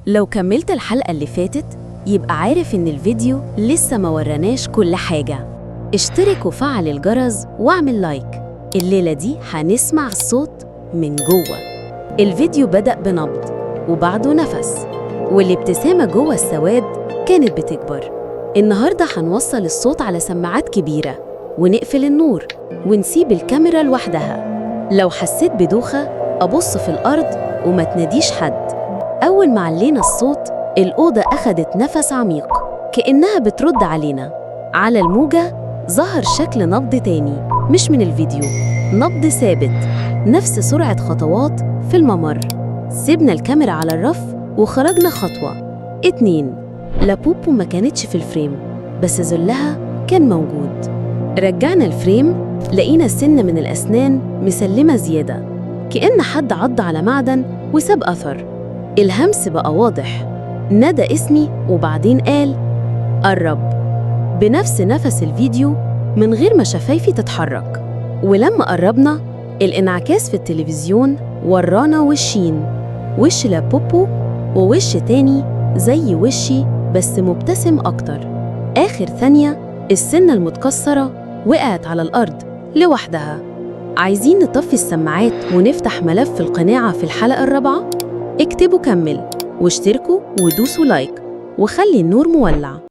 لو كملت الحلقة اللي فاتت يبقى عارف إن الفيديو لسه ما وراناش كل حاجة. اشترك وفعل الجرس واعمل لايك. الليلة دي هنسمع الصوت من جوه. الفيديو بدأ بنبض وبعده نفس، والابتسامة جوه السواد كانت بتكبر. النهاردة هنوصل الصوت على سماعات كبيرة ونقفل النور ونسيب الكاميرا لوحدها. لو حسيت بدوخة أبص في الأرض وما تناديش حد. أول ما علينا الصوت الأوضة أخدت نفس عميق كأنها بترد علينا. على الموجة ظهر شكل نبض تاني مش من الفيديو، نبض ثابت نفس سرعة خطوات في الممر. سيبنا الكاميرا على الرف وخرجنا خطوة 2. لا بوبو ما كانتش في الفريم بس ذلها كان موجود. رجعنا الفريم لقينا سن من الأسنان مسلمة زيادة كأن حد عض على معدن وساب أثر. الهمس بقى واضح، ندى اسمي وبعدين قال قرب بنفس نفس الفيديو من غير ما شفايفي تتحرك. ولما قربنا الانعكاس في التلفزيون ورانا وشين، وش لابوبو ووش تاني زي وشي بس مبتسم أكتر. آخر ثانية السنة المتكسرة وقعت على الأرض لوحدها. عايزين نطفي السماعات ونفتح ملف القناعة في الحلقة الرابعة؟ اكتبوا كمل واشتركوا ودوسوا لايك وخلي النور مولع.